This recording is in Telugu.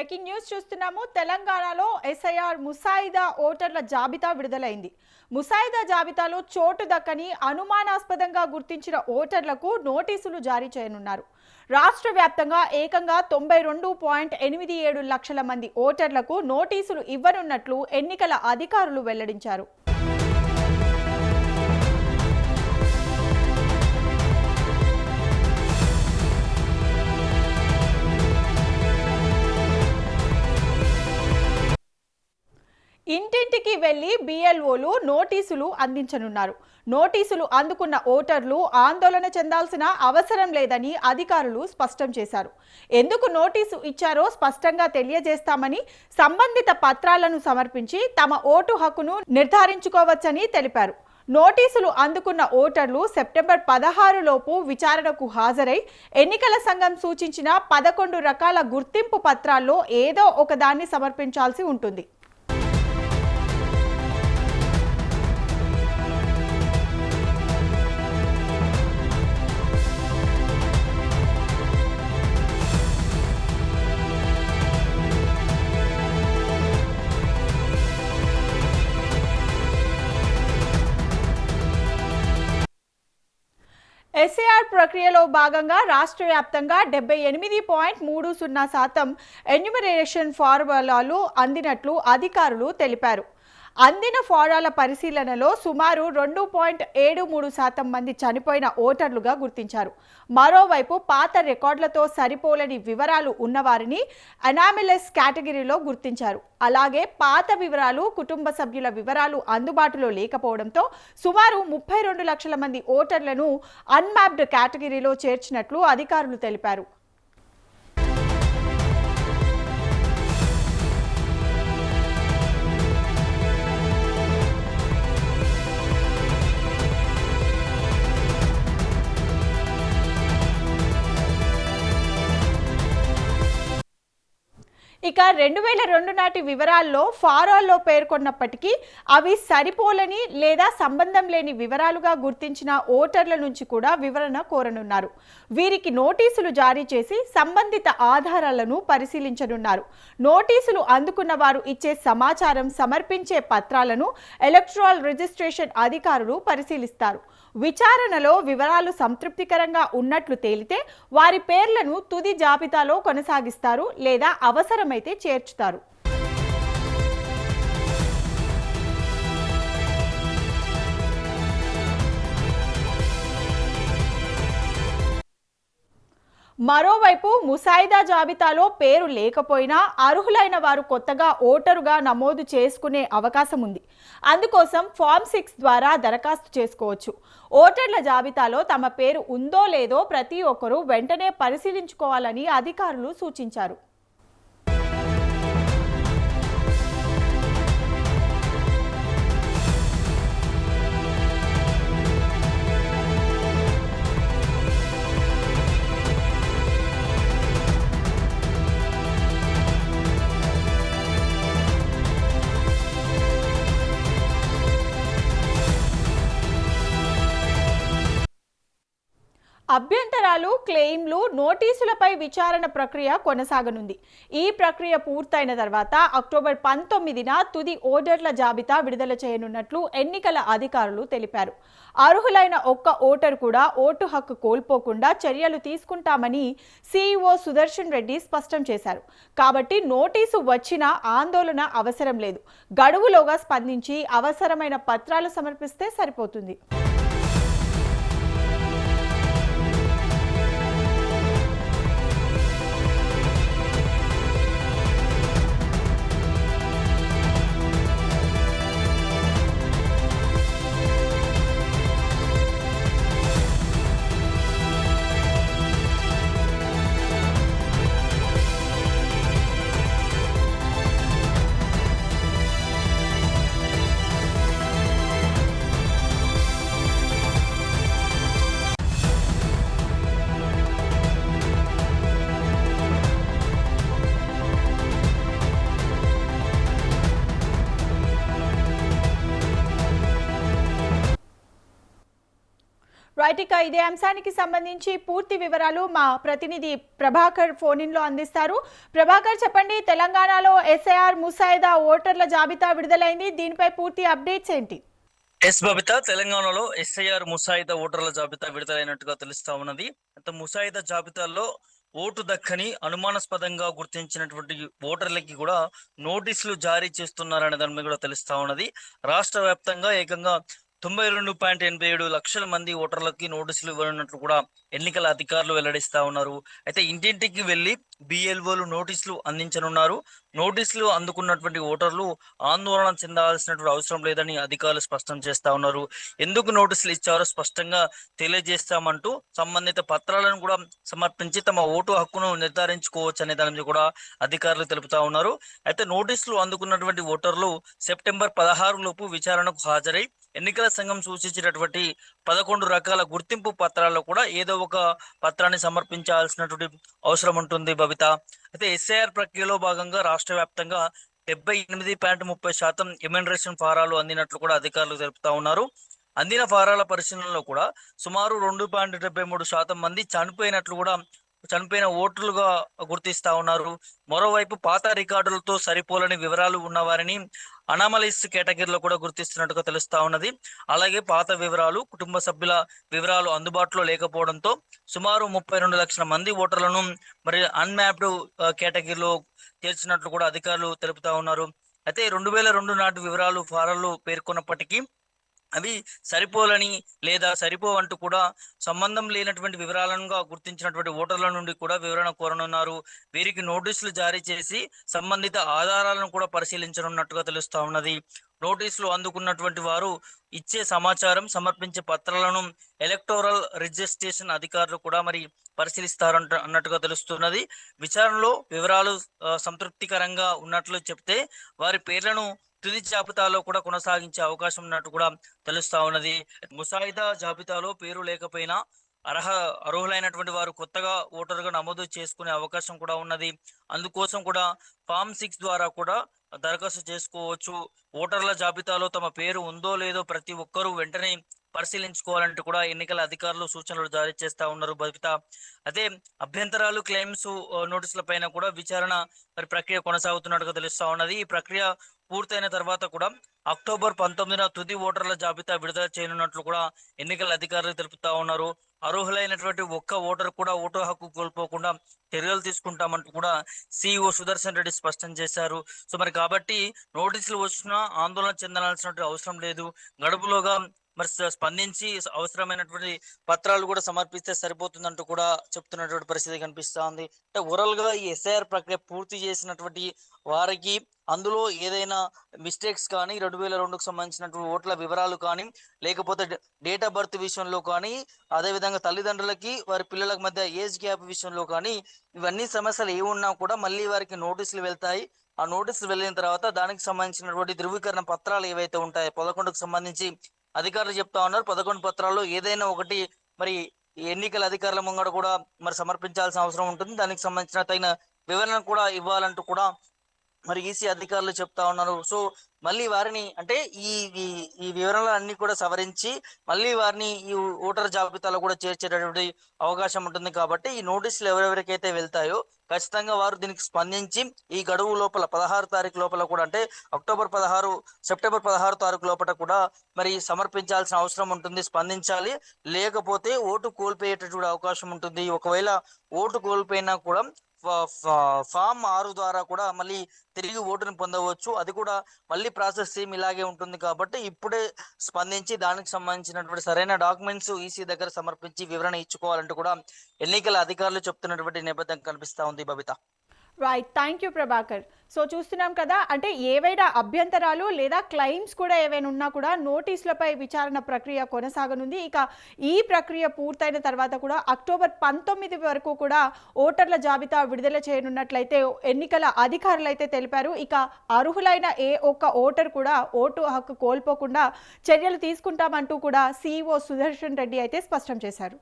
బ్రేకింగ్ న్యూస్ చూస్తున్నాము. తెలంగాణలో ఎస్ఐఆర్ ముసాయిదా ఓటర్ల జాబితా విడుదలైంది. ముసాయిదా జాబితాలో చోటు దక్కని అనుమానాస్పదంగా గుర్తించిన ఓటర్లకు నోటీసులు జారీ చేయనున్నారు. రాష్ట్ర వ్యాప్తంగా ఏకంగా 92.87 లక్షల మంది ఓటర్లకు నోటీసులు ఇవ్వనున్నట్లు ఎన్నికల అధికారులు వెల్లడించారు. ఇంటింటికి వెళ్లి బిఎల్ఓలు నోటీసులు అందించనున్నారు. నోటీసులు అందుకున్న ఓటర్లు ఆందోళన చెందాల్సిన అవసరం లేదని అధికారులు స్పష్టం చేశారు. ఎందుకు నోటీసు ఇచ్చారో స్పష్టంగా తెలియజేస్తామని, సంబంధిత పత్రాలను సమర్పించి తమ ఓటు హక్కును నిర్ధారించుకోవచ్చని తెలిపారు. నోటీసులు అందుకున్న ఓటర్లు సెప్టెంబర్ 16 లోపు విచారణకు హాజరై ఎన్నికల సంఘం సూచించిన 11 రకాల గుర్తింపు పత్రాల్లో ఏదో ఒకదాన్ని సమర్పించాల్సి ఉంటుంది. ఎస్ఐఆర్ ప్రక్రియలో భాగంగా రాష్ట్ర వ్యాప్తంగా 78.30% ఎన్యూమరేషన్ ఫారాలు అందినట్లు అధికారులు తెలిపారు. అందిన ఫారాల పరిశీలనలో సుమారు 2.73% మంది చనిపోయిన ఓటర్లుగా గుర్తించారు. మరోవైపు పాత రికార్డులతో సరిపోలని వివరాలు ఉన్నవారిని అనామిలస్ కేటగిరీలో గుర్తించారు. అలాగే పాత వివరాలు, కుటుంబ సభ్యుల వివరాలు అందుబాటులో లేకపోవడంతో సుమారు 32 లక్షల మంది ఓటర్లను అన్మ్యాప్డ్ కేటగిరీలో చేర్చినట్లు అధికారులు తెలిపారు. ఇక 2002 నాటి వివరాల్లో ఫారాల్లో పేర్కొన్నప్పటికీ అవి సరిపోలని లేదా సంబంధం లేని వివరాలుగా గుర్తించిన ఓటర్ల నుంచి కూడా వివరణ కోరనున్నారు. వీరికి నోటీసులు జారీ చేసి సంబంధిత ఆధారాలను పరిశీలించనున్నారు. నోటీసులు అందుకున్న వారు ఇచ్చే సమాచారం, సమర్పించే పత్రాలను ఎలక్టరల్ రిజిస్ట్రేషన్ అధికారులు పరిశీలిస్తారు. విచారణలో వివరాలు సంతృప్తికరంగా ఉన్నట్లు తేలితే వారి పేర్లను తుది జాబితాలో కొనసాగిస్తారు లేదా అవసరమైతే చేర్చుతారు. మరోవైపు ముసాయిదా జాబితాలో పేరు లేకపోయినా అర్హులైన వారు కొత్తగా ఓటరుగా నమోదు చేసుకునే అవకాశం ఉంది. అందుకోసం ఫామ్ 6 ద్వారా దరఖాస్తు చేసుకోవచ్చు. ఓటర్ల జాబితాలో తమ పేరు ఉందో లేదో ప్రతి ఒక్కరూ వెంటనే పరిశీలించుకోవాలని అధికారులు సూచించారు. అభ్యంతరాలు, క్లెయిమ్లు, నోటీసులపై విచారణ ప్రక్రియ కొనసాగనుంది. ఈ ప్రక్రియ పూర్తయిన తర్వాత అక్టోబర్ 19న తుది ఓటర్ల జాబితా విడుదల చేయనున్నట్లు ఎన్నికల అధికారులు తెలిపారు. అర్హులైన ఒక్క ఓటరు కూడా ఓటు హక్కు కోల్పోకుండా చర్యలు తీసుకుంటామని సీఈఓ సుదర్శన్ రెడ్డి స్పష్టం చేశారు. కాబట్టి నోటీసు వచ్చినా ఆందోళన అవసరం లేదు. గడువులోగా స్పందించి అవసరమైన పత్రాలు సమర్పిస్తే సరిపోతుంది. రైట్, ఇక ఇదే అంశానికి సంబంధించి పూర్తి వివరాలు మా ప్రతినిధి ప్రభాకర్ ఫోన్ ఇన్ లో అందిస్తారు. ప్రభాకర్, చెప్పండి, తెలంగాణలో ఎస్ఐఆర్ ముసాయిదా ఓటర్ల జాబితా విడుదలైంది, దీనిపై పూర్తి అప్డేట్స్ ఏంటి? బబిత, తెలంగాణలో ఎస్ఐఆర్ ముసాయిదా ఓటర్ల జాబితా విడుదలైనట్టుగా తెలుస్తా ఉన్నది. ముసాయిదా జాబితాల్లో ఓటు దక్కని అనుమానాస్పదంగా గుర్తించినటువంటి ఓటర్లకి కూడా నోటీసులు జారీ చేస్తున్నారనే దాని మీద కూడా తెలుస్తా ఉన్నది. రాష్ట్ర వ్యాప్తంగా ఏకంగా 92.87 లక్షల మంది ఓటర్లకి నోటీసులు ఇవ్వనున్నట్లు కూడా ఎన్నికల అధికారులు వెల్లడిస్తా ఉన్నారు. అయితే ఇంటింటికి వెళ్లి బిఎల్ఓలు నోటీసులు అందించనున్నారు. నోటీసులు అందుకున్నటువంటి ఓటర్లు ఆందోళన చెందాల్సినటువంటి అవసరం లేదని అధికారులు స్పష్టం చేస్తా ఉన్నారు. ఎందుకు నోటీసులు ఇచ్చారో స్పష్టంగా తెలియజేస్తామంటూ సంబంధిత పత్రాలను కూడా సమర్పించి తమ ఓటు హక్కును నిర్ధారించుకోవచ్చు అనే దాని మీద కూడా అధికారులు తెలుపుతా ఉన్నారు. అయితే నోటీసులు అందుకున్నటువంటి ఓటర్లు సెప్టెంబర్ 16 లోపు విచారణకు హాజరై ఎన్నికల సంఘం సూచించినటువంటి 11 రకాల గుర్తింపు పత్రాల్లో కూడా ఏదో ఒక పత్రాన్ని సమర్పించాల్సినటువంటి అవసరం ఉంటుంది బబిత. అయితే ఎస్ఐఆర్ ప్రక్రియలో భాగంగా రాష్ట్ర వ్యాప్తంగా 78.30% ఎమ్యూనరేషన్ ఫారాలు అందినట్లు కూడా అధికారులు తెలుపుతా ఉన్నారు. అందిన ఫారాల పరిశీలనలో కూడా సుమారు 2.73% మంది చనిపోయిన ఓటర్లుగా గుర్తిస్తా ఉన్నారు. మరోవైపు పాత రికార్డులతో సరిపోలని వివరాలు ఉన్న వారిని అనామలీస్ కేటగిరీలో కూడా గుర్తిస్తున్నట్టుగా తెలుస్తా ఉన్నది. అలాగే పాత వివరాలు, కుటుంబ సభ్యుల వివరాలు అందుబాటులో లేకపోవడంతో సుమారు 32 లక్షల మంది ఓటర్లను మరి అన్మ్యాప్డ్ కేటగిరీలో చేర్చినట్లు కూడా అధికారులు తెలుపుతా ఉన్నారు. అయితే 2002 నాటి వివరాలు ఫారాలు పేర్కొన్నప్పటికీ అవి సరిపోలని లేదా సరిపోవంటూ కూడా సంబంధం లేనటువంటి వివరాలను గుర్తించినటువంటి ఓటర్ల నుండి కూడా వివరణ కోరనున్నారు. వీరికి నోటీసులు జారీ చేసి సంబంధిత ఆధారాలను కూడా పరిశీలించనున్నట్టుగా తెలుస్తా ఉన్నది. నోటీసులు అందుకున్నటువంటి వారు ఇచ్చే సమాచారం, సమర్పించే పత్రాలను ఎలక్టోరల్ రిజిస్ట్రేషన్ అధికారులు కూడా మరి పరిశీలిస్తారంట అన్నట్టుగా తెలుస్తున్నది. విచారణలో వివరాలు సంతృప్తికరంగా ఉన్నట్లు చెప్తే వారి పేర్లను తుది జాబితాలో కూడా కొనసాగించే అవకాశం ఉన్నట్టు కూడా తెలుస్తా ఉన్నది. ముసాయిదా జాబితాలో పేరు లేకపోయినా అర్హులైనటువంటి వారు కొత్తగా ఓటరుగా నమోదు చేసుకునే అవకాశం కూడా ఉన్నది. అందుకోసం కూడా ఫామ్ 6 ద్వారా కూడా దరఖాస్తు చేసుకోవచ్చు. ఓటర్ల జాబితాలో తమ పేరు ఉందో లేదో ప్రతి ఒక్కరూ వెంటనే పరిశీలించుకోవాలంటూ కూడా ఎన్నికల అధికారులు సూచనలు జారీ చేస్తా ఉన్నారు బబిత. అదే అభ్యంతరాలు, క్లెయిమ్స్ నోటీసుల పైన కూడా విచారణ మరి ప్రక్రియ కొనసాగుతున్నట్టుగా తెలుస్తా ఉన్నది. ఈ ప్రక్రియ పూర్తయిన తర్వాత కూడా అక్టోబర్ 19న తుది ఓటర్ల జాబితా విడుదల చేయనున్నట్లు కూడా ఎన్నికల అధికారులు తెలుపుతా ఉన్నారు. అర్హులైనటువంటి ఒక్క ఓటర్ కూడా ఓటు హక్కు కోల్పోకుండా చర్యలు తీసుకుంటామంటూ కూడా సిఇఓ సుదర్శన్ రెడ్డి స్పష్టం చేశారు. సో మరి కాబట్టి నోటీసులు వచ్చినా ఆందోళన చెందాల్సినటువంటి అవసరం లేదు. గడుపులోగా మరి స్పందించి అవసరమైనటువంటి పత్రాలు కూడా సమర్పిస్తే సరిపోతుందంటూ కూడా చెప్తున్నటువంటి పరిస్థితి కనిపిస్తా ఉంది. అంటే ఓవరాల్ గా ఈ ఎస్ఐఆర్ ప్రక్రియ పూర్తి చేసినటువంటి వారికి అందులో ఏదైనా మిస్టేక్స్ కానీ 2002కు సంబంధించినటువంటి ఓట్ల వివరాలు కానీ లేకపోతే డేట్ ఆఫ్ బర్త్ విషయంలో కానీ అదేవిధంగా తల్లిదండ్రులకి వారి పిల్లలకు మధ్య ఏజ్ గ్యాప్ విషయంలో కానీ ఇవన్నీ సమస్యలు ఏమున్నా కూడా మళ్ళీ వారికి నోటీసులు వెళ్తాయి. ఆ నోటీసులు వెళ్ళిన తర్వాత దానికి సంబంధించినటువంటి ధృవీకరణ పత్రాలు ఏవైతే ఉంటాయో 11కు సంబంధించి అధికారులు చెప్తా ఉన్నారు. 11 పత్రాల్లో ఏదైనా ఒకటి మరి ఎన్నికల అధికారుల ముంగడ కూడా మరి సమర్పించాల్సిన అవసరం ఉంటుంది. దానికి సంబంధించిన తగిన వివరణ కూడా ఇవ్వాలంటూ కూడా మరి ఈసీ అధికారులు చెప్తా ఉన్నారు. సో మళ్ళీ వారిని అంటే ఈ ఈ వివరాలు అన్ని కూడా సవరించి మళ్ళీ వారిని ఈ ఓటర్ జాబితాలో కూడా చేర్చేటటువంటి అవకాశం ఉంటుంది. కాబట్టి ఈ నోటీసులు ఎవరెవరికైతే వెళ్తాయో ఖచ్చితంగా వారు దీనికి స్పందించి ఈ గడువు లోపల 16 తారీఖు లోపల కూడా అంటే సెప్టెంబర్ 16 తారీఖు లోపల కూడా మరి సమర్పించాల్సిన అవసరం ఉంటుంది. స్పందించాలి, లేకపోతే ఓటు కోల్పోయేటటువంటి అవకాశం ఉంటుంది. ఒకవేళ ఓటు కోల్పోయినా కూడా ఫామ్ 6 ద్వారా కూడా మళ్ళీ తిరిగి ఓటుని పొందవచ్చు. అది కూడా మళ్ళీ ప్రాసెస్ సేమ్ ఇలాగే ఉంటుంది. కాబట్టి ఇప్పుడే స్పందించి దానికి సంబంధించినటువంటి సరైన డాక్యుమెంట్స్ ఈసీ దగ్గర సమర్పించి వివరణ ఇచ్చుకోవాలంటూ కూడా ఎన్నికల అధికారులు చెప్తున్నటువంటి నేపథ్యం కనిపిస్తా ఉంది Babita. Right, thank you Prabhakar. So చూస్తున్నాం కదా, అంటే ఏవైనా అభ్యంతరాలు లేదా క్లెయిమ్స్ కూడా ఏవైనా ఉన్నా కూడా నోటీసులపై విచారణ ప్రక్రియ కొనసాగనుంది. ఇక ఈ ప్రక్రియ పూర్తయిన తర్వాత కూడా అక్టోబర్ 19 వరకు కూడా ఓటర్ల జాబితా విడుదల చేయనున్నట్లయితే ఎన్నికల అధికారులు అయితే తెలిపారు. ఇక అర్హులైన ఏ ఒక్క ఓటర్ కూడా ఓటు హక్కు కోల్పోకుండా చర్యలు తీసుకుంటామంటూ కూడా సిఇఓ సుదర్శన్ రెడ్డి అయితే స్పష్టం చేశారు.